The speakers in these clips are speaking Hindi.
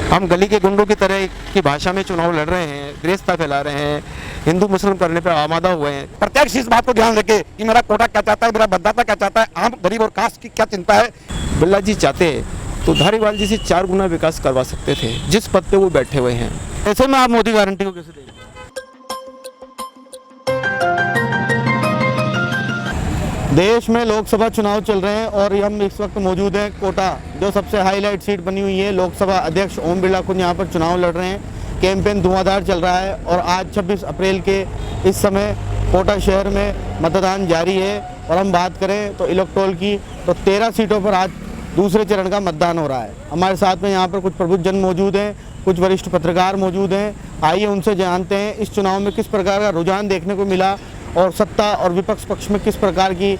हम गली के गुंडों की तरह की भाषा में चुनाव लड़ रहे हैं, द्वेषता फैला रहे हैं, हिंदू मुस्लिम करने पर आमादा हुए हैं। प्रत्यक्ष इस बात को ध्यान रखे कि मेरा कोटा क्या चाहता है, मेरा मतदाता क्या चाहता है, आम गरीब और कास्ट की क्या चिंता है। बिरला जी चाहते तो धारीवाल जी से 4 गुना विकास करवा सकते थे जिस पद पे वो बैठे हुए हैं। ऐसे में आप मोदी गारंटी को कैसे देंगे? देश में लोकसभा चुनाव चल रहे हैं और हम इस वक्त मौजूद हैं कोटा, जो सबसे हाईलाइट सीट बनी हुई है। लोकसभा अध्यक्ष ओम बिरला खुद यहाँ पर चुनाव लड़ रहे हैं। कैंपेन धुआंधार चल रहा है और आज 26 अप्रैल के इस समय कोटा शहर में मतदान जारी है। और हम बात करें तो इलेक्टोरल की, तो 13 सीटों पर आज दूसरे चरण का मतदान हो रहा है। हमारे साथ में यहाँ पर कुछ प्रबुद्ध जन मौजूद हैं, कुछ वरिष्ठ पत्रकार मौजूद हैं। आइए उनसे जानते हैं इस चुनाव में किस प्रकार का रुझान देखने को मिला और सत्ता और विपक्ष पक्ष में किस प्रकार की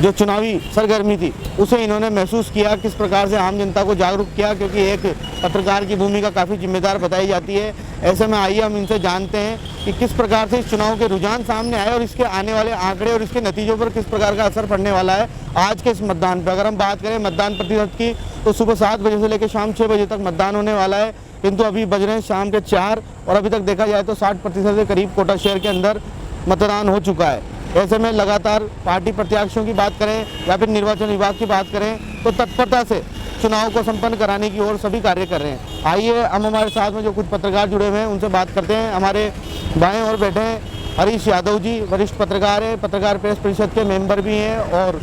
जो चुनावी सरगर्मी थी उसे इन्होंने महसूस किया, किस प्रकार से आम जनता को जागरूक किया, क्योंकि एक पत्रकार की भूमिका काफ़ी जिम्मेदार बताई जाती है। ऐसे में आइए हम इनसे जानते हैं कि किस प्रकार से इस चुनाव के रुझान सामने आए और इसके आने वाले आंकड़े और इसके नतीजों पर किस प्रकार का असर पड़ने वाला है आज के इस मतदान पर। अगर हम बात करें मतदान प्रतिशत की तो सुबह 7 बजे से लेकर शाम 6 बजे तक मतदान होने वाला है, किंतु अभी बज रहे हैं शाम के 4 और अभी तक देखा जाए तो 60% के करीब कोटा शहर के अंदर मतदान हो चुका है। ऐसे में लगातार पार्टी प्रत्याशियों की बात करें या फिर निर्वाचन विभाग की बात करें तो तत्परता से चुनाव को संपन्न कराने की ओर सभी कार्य कर रहे हैं। आइए हम हमारे साथ में जो कुछ पत्रकार जुड़े हुए हैं उनसे बात करते हैं। हमारे बाएं ओर बैठे हैं हरीश यादव जी, वरिष्ठ पत्रकार हैं, पत्रकार प्रेस परिषद के मेंबर भी हैं और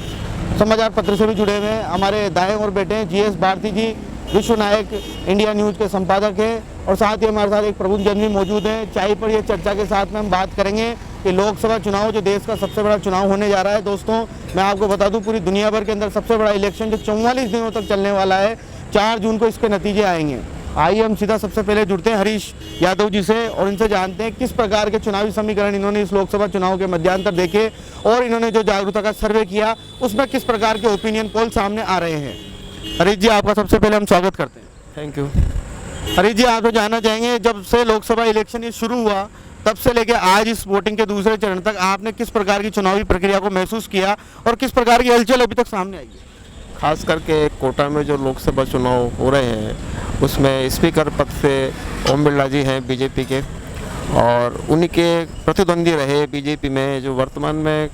समाचार पत्र से भी जुड़े हुए हैं। हमारे दाएं ओर बैठे हैं GS भारती जी, विश्व नायक इंडिया न्यूज़ के संपादक हैं और साथ ही हमारे साथ एक प्रबुद्ध जन भी मौजूद हैं। चाय पर ये चर्चा के साथ में हम बात करेंगे कि लोकसभा चुनाव जो देश का सबसे बड़ा चुनाव होने जा रहा है। दोस्तों मैं आपको बता दूं पूरी दुनिया भर के अंदर सबसे बड़ा इलेक्शन जो 44 दिनों तक चलने वाला है, 4 जून को इसके नतीजे आएंगे। आइए हम सीधा सबसे पहले जुड़ते हैं हरीश यादव जी से और इनसे जानते हैं किस प्रकार के चुनावी समीकरण इन्होंने इस लोकसभा चुनाव के मध्यांतर देखे और इन्होंने जो जागरूकता का सर्वे किया उसमें किस प्रकार के ओपिनियन पोल सामने आ रहे हैं। हरीश जी आपका सबसे पहले हम स्वागत करते हैं। Thank you. हरीश जी आप तो जानना चाहेंगे जब से लोकसभा इलेक्शन ये शुरू हुआ तब से लेकर आज इस वोटिंग के दूसरे चरण तक आपने किस प्रकार की चुनावी प्रक्रिया को महसूस किया और किस प्रकार की हलचल अभी तक सामने आई है? खास करके कोटा में जो लोकसभा चुनाव हो रहे हैं उसमें स्पीकर पद से ओम बिरला जी हैं बीजेपी के और उन्हीं के प्रतिद्वंदी रहे बीजेपी में जो वर्तमान में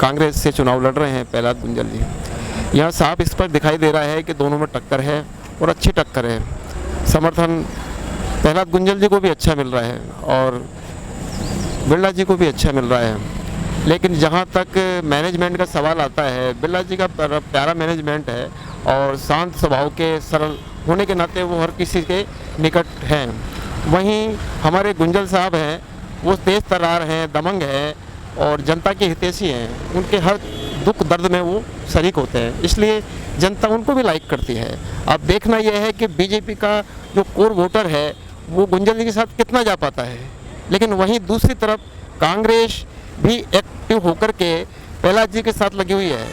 कांग्रेस से चुनाव लड़ रहे हैं प्रहलाद गुंजल जी। यहाँ साफ इस पर दिखाई दे रहा है कि दोनों में टक्कर है और अच्छी टक्कर है। समर्थन प्रहलाद गुंजल जी को भी अच्छा मिल रहा है और बिरला जी को भी अच्छा मिल रहा है। लेकिन जहाँ तक मैनेजमेंट का सवाल आता है, बिरला जी का प्यारा मैनेजमेंट है और शांत स्वभाव के सरल होने के नाते वो हर किसी के निकट हैं। वहीं हमारे गुंजल साहब हैं, वो तेज तर्रार हैं, दमंग हैं और जनता के हितैषी हैं। उनके हर दुख दर्द में वो शरीक होते हैं, इसलिए जनता उनको भी लाइक करती है। अब देखना यह है कि बीजेपी का जो कोर वोटर है वो गुंजल जी के साथ कितना जा पाता है। लेकिन वहीं दूसरी तरफ कांग्रेस भी एक्टिव होकर के प्रहलाद जी के साथ लगी हुई है।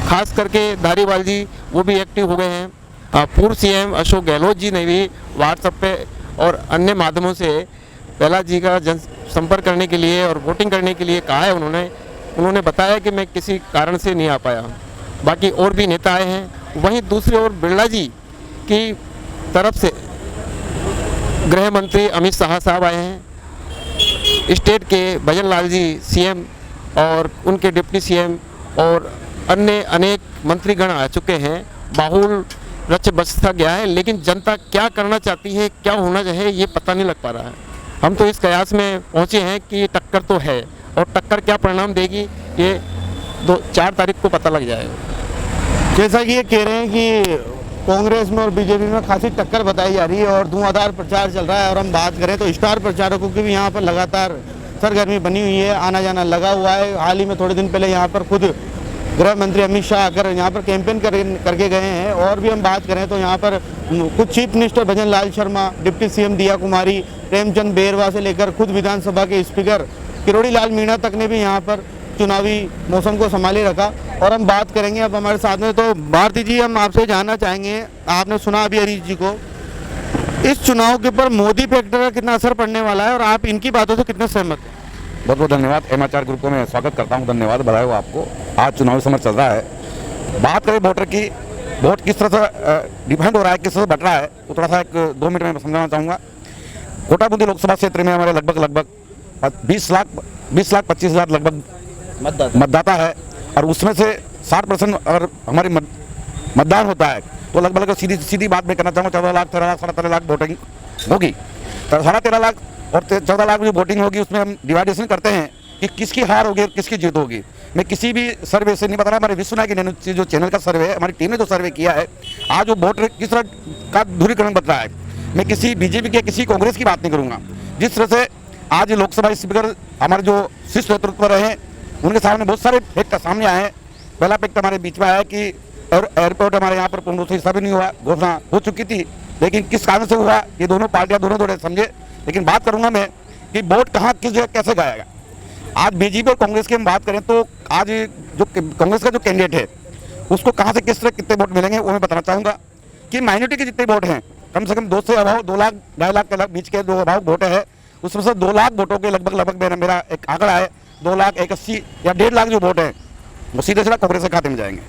खास करके धारीवाल जी वो भी एक्टिव हो गए हैं। पूर्व CM अशोक गहलोत जी ने भी व्हाट्सएप पे और अन्य माध्यमों से प्रहलाद जी का जन संपर्क करने के लिए और वोटिंग करने के लिए कहा है। उन्होंने बताया कि मैं किसी कारण से नहीं आ पाया। बाकी और भी नेता आए हैं। वहीं दूसरी ओर बिरला जी की तरफ से गृह मंत्री अमित शाह साहब आए हैं, स्टेट के भजन लाल जी CM और उनके डिप्टी CM और अन्य अनेक मंत्रीगण आ चुके हैं। बाहुल रच बसता गया है, लेकिन जनता क्या करना चाहती है, क्या होना चाहिए, ये पता नहीं लग पा रहा है। हम तो इस कयास में पहुंचे हैं कि टक्कर तो है और टक्कर क्या परिणाम देगी ये 4 तारीख को पता लग जाएगा। जैसा कि ये कह रहे हैं कि कांग्रेस में और बीजेपी में खासी टक्कर बताई जा रही है और धुआंधार प्रचार चल रहा है। और हम बात करें तो स्टार प्रचारकों की भी यहाँ पर लगातार सरगर्मी बनी हुई है, आना जाना लगा हुआ है। हाल ही में थोड़े दिन पहले यहाँ पर खुद गृह मंत्री अमित शाह आकर यहाँ पर कैंपेन करके गए हैं। और भी हम बात करें तो यहाँ पर कुछ चीफ मिनिस्टर भजन लाल शर्मा, डिप्टी CM दिया कुमारी, प्रेमचंद बेरवा से लेकर खुद विधानसभा के स्पीकर किरोड़ी लाल मीणा तक ने भी यहाँ पर चुनावी मौसम को संभाले रखा। और हम बात करेंगे अब हमारे साथ में, तो भारती जी हम आपसे जानना चाहेंगे, आपने सुना अभी हरीश जी को, इस चुनाव के ऊपर मोदी फैक्टर का कितना असर पड़ने वाला है और आप इनकी बातों से कितने सहमत हैं? बहुत बहुत धन्यवाद। समाचार ग्रुप को मैं स्वागत करता हूं, धन्यवाद, बधाई हो आपको। आज चुनावी समय चल रहा है। बात करें वोटर की वोट किस तरह से डिफाइंड हो रहा है, किस तरह से बट रहा है, वो थोड़ा सा एक 2 मिनट में समझाना चाहूँगा। कोटा बूंदी लोकसभा क्षेत्र में हमारे लगभग 20 लाख 25 हज़ार लगभग मतदाता है, और उसमें से 60% अगर हमारी मतदान होता है तो लगभग सीधी बात मैं करना चाहूँगा 14 लाख 13 लाख 13.5 लाख वोटिंग होगी। तो 13.5 लाख और 14 लाख जो वोटिंग होगी उसमें हम डिवाइडेशन करते हैं कि किसकी हार होगी और किसकी जीत होगी। मैं किसी भी सर्वे से नहीं बता रहा, हमारे विश्व नायक न्यूज़ जो चैनल का सर्वे है, हमारी टीम ने जो सर्वे किया है, आज वो वोट किस तरह का ध्रुवीकरण बता रहा है। मैं किसी बीजेपी के किसी कांग्रेस की बात नहीं करूँगा। जिस तरह से आज लोकसभा स्पीकर हमारे जो शीर्ष नेतृत्व पर रहे, उनके सामने बहुत सारे फैक्ट सामने आए हैं। पहला फैक्ट हमारे बीच में आया कि एयरपोर्ट हमारे यहाँ पर पूर्ण रूप से हिस्सा भी नहीं हुआ, घोषणा हो चुकी थी, लेकिन किस कारण से हुआ ये दोनों पार्टियां दोनों थोड़े समझे। लेकिन बात करूंगा मैं कि वोट कहाँ किस जगह कैसे गाएगा। आज बीजेपी और कांग्रेस की हम बात करें तो आज जो कांग्रेस का जो कैंडिडेट है उसको कहाँ से किस तरह कितने वोट मिलेंगे वो मैं बताना चाहूँगा कि माइनॉरिटी के जितने वोट हैं कम से कम 2 से अभाव 2 लाख 2.5 लाख के बीच के जो अभाव वोट है, उसमें से 2 लाख वोटों के लगभग मेरा एक आंकड़ा है 2,81,000 या 1.5 लाख जो वोट है वो सीधे सीधा कांग्रेस के खाते में जाएंगे।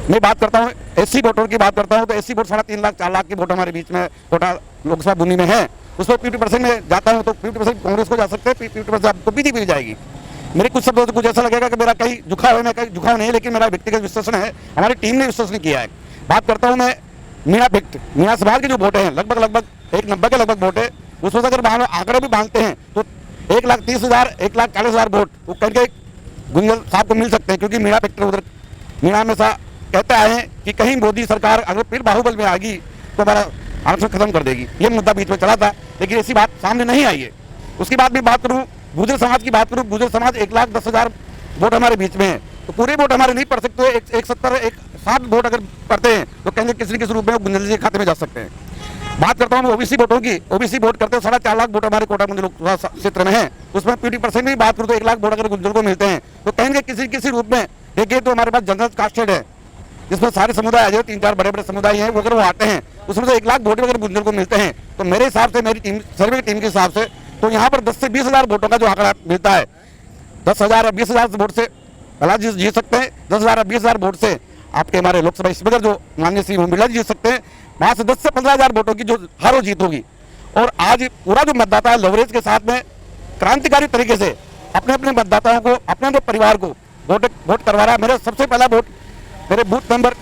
मैं बात करता हूँ एससी वोटों की बात करता हूँ तो एससी वोट 3.5 लाख 4 लाख के वोट हमारे बीच में कोटा लोकसभा बूंदी में है। उसमें 50% में जाता हूँ तो 50% कांग्रेस को जा सकते हैं, 50% आपको बीजेपी जाएगी। मेरे कुछ शब्दों से कुछ ऐसा लगेगा कि मेरा कहीं झुकाव है, मैं कहीं झुकाव नहीं है, लेकिन मेरा व्यक्तिगत विश्लेषण है, हमारी टीम ने विश्लेषण किया है। बात करता हूँ मैं मीणा सवाल के जो वोट हैं लगभग 190 के लगभग वोट है। उसमें से अगर आंकड़े भी बांधते हैं तो 1,30,000 1,40,000 वोट वो कहीं गुंजल साहब को मिल सकते हैं, क्योंकि मीणा फैक्टर उधर मीणा हमेशा कहते आए हैं कि कहीं मोदी सरकार अगर फिर बाहुबल में आ गई तो हमारा आरक्षण खत्म कर देगी। ये मुद्दा बीच में चला था, लेकिन ऐसी बात सामने नहीं आई है। उसके बाद मैं बात करूँ गुर्जर समाज की बात करूँ, गुर्जर समाज 1,10,000 वोट हमारे बीच में है, तो पूरे वोट हमारे नहीं पड़ सकते। 170 वोट अगर पड़ते हैं तो कहेंगे किसी न किसी रूप में गुंजल जी के खाते में जा सकते हैं। बात करता हूँ ओबीसी वोटों की, ओबीसी वोट करते हैं 4.5 लाख वोट हमारे कोटा लोकसभा क्षेत्र में है। उसमें 50% की बात करूँ तो 1 लाख वोट अगर गुंजल को मिलते हैं तो कहेंगे किसी रूप में। देखिए तो हमारे पास जनरल कास्टेड है जिसमें सारे समुदाय आ जाए, 3-4 बड़े समुदाय हैं, वो अगर वो आते हैं उसमें से 1 लाख वोट अगर गुंजल को मिलते हैं तो मेरे हिसाब से मेरी टीम सर्वे की टीम के हिसाब से तो यहाँ पर 10 से 20 हज़ार वोटों का जो आंकड़ा मिलता है, 10,000 या 20,000 वोट से भला जीत सकते हैं। 10,000 या 20,000 वोट से आपके हमारे लोकसभा स्पीकर जो माननीय श्री ओम बिरला जी जीत सकते हैं। वहाँ से 10 से 15,000 वोटों की जो हारो जीत होगी। और आज पूरा जो मतदाता है लवरेज के साथ में क्रांतिकारी तरीके से अपने अपने मतदाताओं को, अपने परिवार को वोट करवा रहा है। मेरा सबसे पहला वोट मेरे बूथ नंबर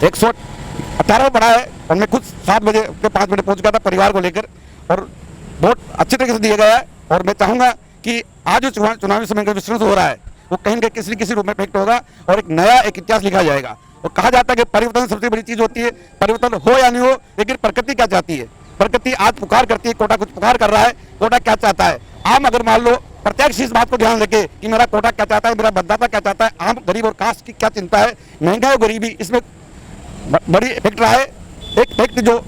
118 पड़ा है और मैं खुद 7 बजे के 5 मिनट पहुँच गया था परिवार को लेकर, और वोट अच्छे तरीके से दिया गया है। और मैं चाहूँगा कि आज जो चुनावी समय का विश्लेषण हो रहा है वो कहीं न किसी न किसी रूप में इफेक्ट होगा और एक नया इतिहास लिखा जाएगा। और कहा जाता है कि परिवर्तन सबसे बड़ी चीज होती है, परिवर्तन हो या नहीं हो, लेकिन प्रकृति क्या चाहती है। प्रकृति आज पुकार करती है, कोटा कुछ पुकार कर रहा है, कोटा क्या चाहता है। आम अगर मान लो प्रत्यक्ष इस बात को ध्यान रखे कि मेरा कोटा क्या चाहता है, मेरा मतदाता क्या चाहता है, आम गरीब और कास्ट की क्या चिंता है, महंगाई और गरीबी, इसमें बड़ी इफेक्ट रहा है। एक फैक्ट जो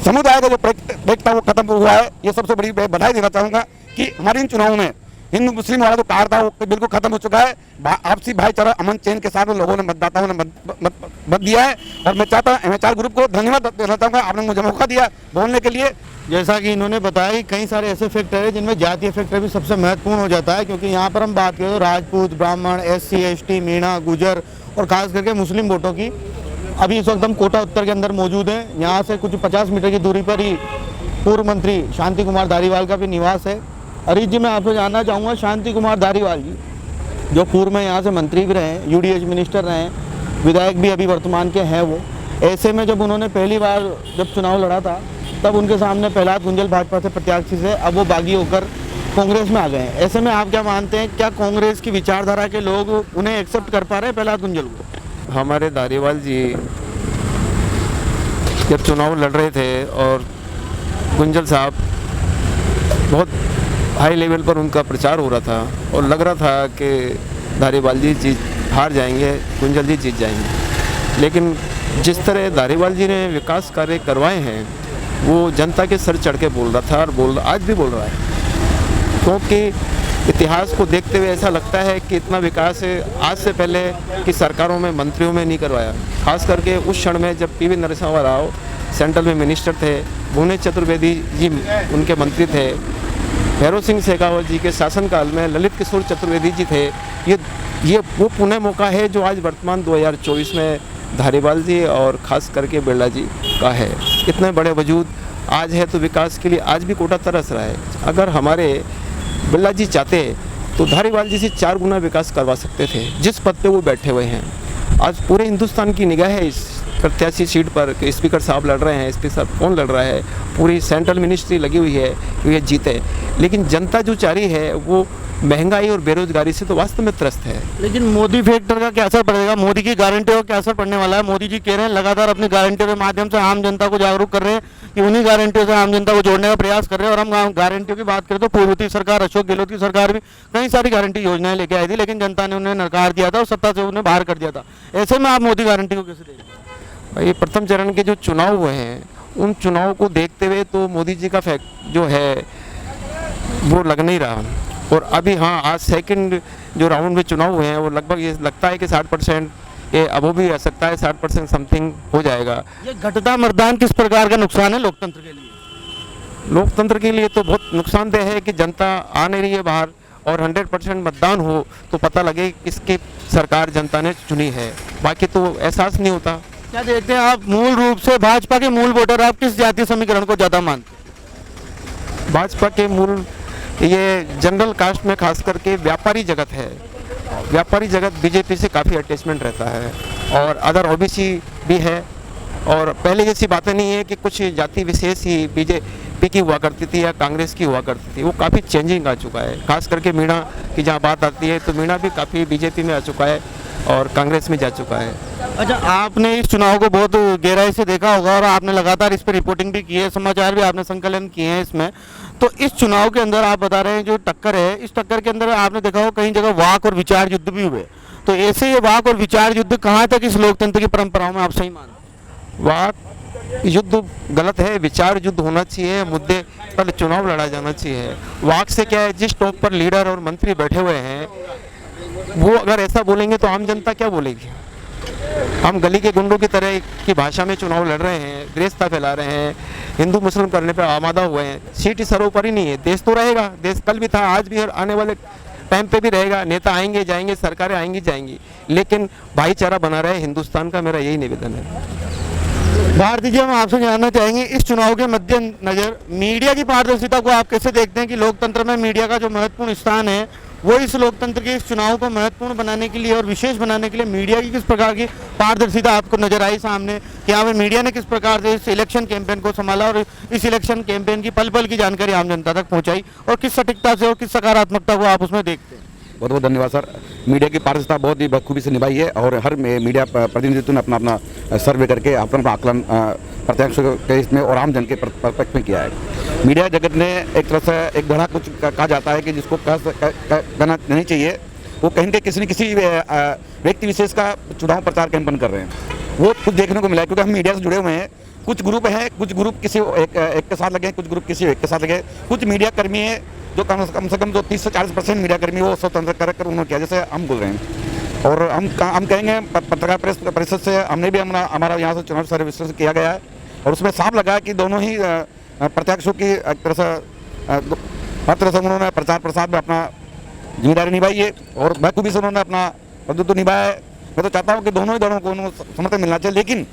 समुदाय का जो फैक्ट था वो खत्म हुआ है। ये सबसे बड़ी बधाई देना चाहूँगा कि हमारे इन चुनावों में हिंदू मुस्लिम वाला जो कार था वो बिल्कुल खत्म हो चुका है। आपसी भाईचारा अमन चैन के साथ में लोगों ने मतदाताओं ने मत दिया है। और मैं चाहता हूँ एमएचआर ग्रुप को धन्यवाद देना चाहूँगा, आपने मुझे मौका दिया बोलने के लिए। जैसा कि इन्होंने बताया कि कई सारे ऐसे फैक्टर हैं जिनमें जातीय फैक्टर भी सबसे महत्वपूर्ण हो जाता है, क्योंकि यहाँ पर हम बात करें तो राजपूत, ब्राह्मण, SC ST, मीणा, गुजर और खास करके मुस्लिम वोटों की। अभी इस वक्त हम कोटा उत्तर के अंदर मौजूद हैं। यहाँ से कुछ 50 मीटर की दूरी पर ही पूर्व मंत्री शांति कुमार धारीवाल का भी निवास है। अरीज जी, मैं आपसे जानना चाहूँगा, शांति कुमार धारीवाल जी जो पूर्व में यहाँ से मंत्री भी रहे, UDH मिनिस्टर रहे, विधायक भी अभी वर्तमान के हैं, वो ऐसे में जब उन्होंने पहली बार जब चुनाव लड़ा था तब उनके सामने प्रहलाद गुंजल भाजपा से प्रत्याशी से, अब वो बागी होकर कांग्रेस में आ गए हैं। ऐसे में आप क्या मानते हैं, क्या कांग्रेस की विचारधारा के लोग उन्हें एक्सेप्ट कर पा रहे हैं प्रहलाद गुंजल को? हमारे धारीवाल जी जब चुनाव लड़ रहे थे और गुंजल साहब बहुत हाई लेवल पर उनका प्रचार हो रहा था और लग रहा था कि धारीवाल जी हार जाएंगे, गुंजल जी जीत जाएंगे। लेकिन जिस तरह धारीवाल जी ने विकास कार्य करवाए हैं वो जनता के सर चढ़ के बोल रहा था और आज भी बोल रहा है, क्योंकि इतिहास को देखते हुए ऐसा लगता है कि इतना विकास आज से पहले की सरकारों में, मंत्रियों में नहीं करवाया। खास करके उस क्षण में जब PV नरसिम्हा राव सेंट्रल में मिनिस्टर थे, भुवनेश चतुर्वेदी जी उनके मंत्री थे, भैरव सिंह शेखावत जी के शासनकाल में ललित किशोर चतुर्वेदी जी थे। ये वो पुनः मौका है जो आज वर्तमान 2024 में धारीवाल जी और ख़ास करके बिरला जी का है। इतने बड़े वजूद आज है तो विकास के लिए आज भी कोटा तरस रहा है। अगर हमारे बिरला जी चाहते तो धारीवाल जी से 4 गुना विकास करवा सकते थे जिस पद पे वो बैठे हुए हैं। आज पूरे हिंदुस्तान की निगाह है इस प्रत्याशी सीट पर कि स्पीकर साहब लड़ रहे हैं, स्पीकर साहब कौन लड़ रहा है, पूरी सेंट्रल मिनिस्ट्री लगी हुई है कि ये जीते। लेकिन जनता जो चाह रही है वो महंगाई और बेरोजगारी से तो वास्तव में त्रस्त है। लेकिन मोदी फैक्टर का क्या असर पड़ेगा, मोदी की गारंटी का क्या असर पड़ने वाला है? मोदी जी कह रहे हैं लगातार अपनी गारंटी के माध्यम से आम जनता को जागरूक कर रहे हैं कि उन्हीं गारंटियों से आम जनता को जोड़ने का प्रयास कर रहे हैं। और हम गारंटियों की बात करें तो पूर्ववर्ती सरकार अशोक गहलोत की सरकार भी कई सारी गारंटी योजनाएं लेके आई थी, लेकिन जनता ने उन्हें नकार दिया था और सत्ता से उन्हें बाहर कर दिया था। ऐसे में आप मोदी गारंटी को कैसे देखते हैं? ये प्रथम चरण के जो चुनाव हुए हैं उन चुनाव को देखते हुए तो मोदी जी का फैक्ट जो है वो लग नहीं रहा। और अभी हाँ, आज सेकंड जो राउंड में चुनाव हुए हैं वो लगभग ये लगता है कि 60% के अब भी आ सकता है, 60% समथिंग हो जाएगा। ये घटता मतदान किस प्रकार का नुकसान है लोकतंत्र के लिए? लोकतंत्र के लिए तो बहुत नुकसानदेह है कि जनता आ नहीं रही है बाहर, और 100% मतदान हो तो पता लगे किसकी सरकार जनता ने चुनी है, बाकी तो एहसास नहीं होता। क्या देखते हैं आप, मूल रूप से भाजपा के मूल वोटर आप किस जातीय समीकरण को ज़्यादा मानते हैं? भाजपा के मूल ये जनरल कास्ट में खास करके व्यापारी जगत है। व्यापारी जगत बीजेपी से काफ़ी अटैचमेंट रहता है, और अदर ओबीसी भी है। और पहले जैसी बातें नहीं है कि कुछ जाति विशेष ही बीजेपी की हुआ करती थी या कांग्रेस की हुआ करती थी, वो काफ़ी चेंजिंग आ चुका है। खास करके मीणा की जहाँ बात आती है तो मीणा भी काफ़ी बीजेपी में आ चुका है और कांग्रेस में जा चुका है। अच्छा, आपने इस चुनाव को बहुत गहराई से देखा होगा और आपने लगातार इस पर रिपोर्टिंग भी की है, समाचार भी आपने संकलन किए हैं इसमें। तो इस चुनाव के अंदर आप बता रहे हैं जो टक्कर है, इस टक्कर के अंदर आपने देखा हो कई जगह वाक और विचार युद्ध भी हुए। तो ऐसे ये वाक और विचार युद्ध कहाँ तक इस लोकतंत्र की परंपराओं में आप सही मानते हैं? वाक युद्ध गलत है, विचार युद्ध होना चाहिए, मुद्दे पर चुनाव लड़ा जाना चाहिए। वाक से क्या है, जिस टॉप पर लीडर और मंत्री बैठे हुए हैं वो अगर ऐसा बोलेंगे तो आम जनता क्या बोलेगी? हम गली के गुंडों की तरह की भाषा में चुनाव लड़ रहे हैं, द्वेषता फैला रहे हैं, हिंदू मुस्लिम करने पर आमादा हुए हैं। सीट सर्वोपरि नहीं है, देश तो रहेगा, देश कल भी था, आज भी और आने वाले टाइम पे भी रहेगा। नेता आएंगे जाएंगे, सरकारें आएंगी जाएंगी, लेकिन भाईचारा बना रहे हिंदुस्तान का, मेरा यही निवेदन है। भारती जी, हम आपसे जानना चाहेंगे इस चुनाव के मद्देनजर मीडिया की पारदर्शिता को आप कैसे देखते हैं कि लोकतंत्र में मीडिया का जो महत्वपूर्ण स्थान है वो इस लोकतंत्र के इस चुनाव को महत्वपूर्ण बनाने के लिए और विशेष बनाने के लिए मीडिया की किस प्रकार की पारदर्शिता आपको नजर आई सामने? कि यहाँ पे मीडिया ने किस प्रकार से इस इलेक्शन कैंपेन को संभाला और इस इलेक्शन कैंपेन की पल पल की जानकारी आम जनता तक पहुँचाई, और किस सटीकता से और किस सकारात्मकता को आप उसमें देखते हैं? बहुत बहुत धन्यवाद सर। मीडिया की पारदर्शिता बहुत ही बखूबी से निभाई है और हर मीडिया प्रतिनिधित्व ने अपना अपना सर्वे करके अपना आकलन प्रत्यक्ष के इसमें और आम जन के पक्ष में किया है। मीडिया जगत ने एक तरह से एक धड़ा कुछ कहा जाता है कि जिसको कहना नहीं चाहिए, वो कहीं के किसी न किसी व्यक्ति विशेष का चुनाव प्रचार कैंपेन कर रहे हैं। वो कुछ देखने को मिला है क्योंकि हम मीडिया से जुड़े हुए हैं। कुछ ग्रुप हैं, कुछ ग्रुप किसी एक के साथ लगे हैं, कुछ ग्रुप किसी एक के साथ लगे। कुछ मीडिया कर्मी है जो कम से कम जो 30 से 40% मीडिया कर्मी वो स्वतंत्र कर उन्होंने किया, जैसे हम बोल रहे हैं। और हम कहेंगे पत्रकार परिषद से हमने भी हमारा यहाँ से चुनाव सर्वे विश्लेषण किया गया है और उसमें साफ लगा कि दोनों ही प्रत्याशियों की एक तरह से हर तरह से उन्होंने प्रचार प्रसार में अपना जिम्मेदारी निभाई है और बखूबी से उन्होंने अपना प्रभुत्व निभाया है। मैं तो चाहता हूँ कि दोनों ही दलों को समर्थन मिलना चाहिए, लेकिन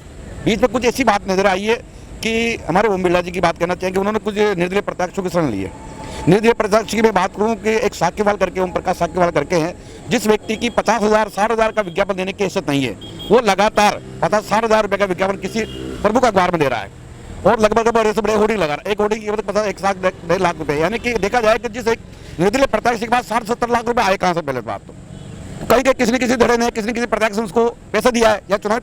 बीच में कुछ ऐसी बात नजर आई है कि हमारे ओम बिरला जी की बात करना चाहिए कि उन्होंने कुछ निर्दलीय प्रत्याशियों की शरण ली है। निर्दलीय प्रत्याशी की मैं बात करूं कि एक साक्यवाल करके, ओम प्रकाश साक्यवाल करके हैं, जिस व्यक्ति की 50,000 60,000 का विज्ञापन देने की हैसियत नहीं है, वो लगातार 50-60,000 रुपये का विज्ञापन किसी प्रभु का अखबार में दे रहा है और लगभग बड़े से बड़े होर्डिंग लगा रहा है। एक होर्डिंग की कीमत 1 लाख रुपये, यानी कि देखा जाए कि जिस एक निर्दलीय प्रत्याशी के बाद 60-70 लाख रुपये आए कहाँ से? पहले बात तो कहीं के किसी न किसी धड़े ने किसी न किसी प्रत्याशी ने उसको पैसा दिया है या चुनाव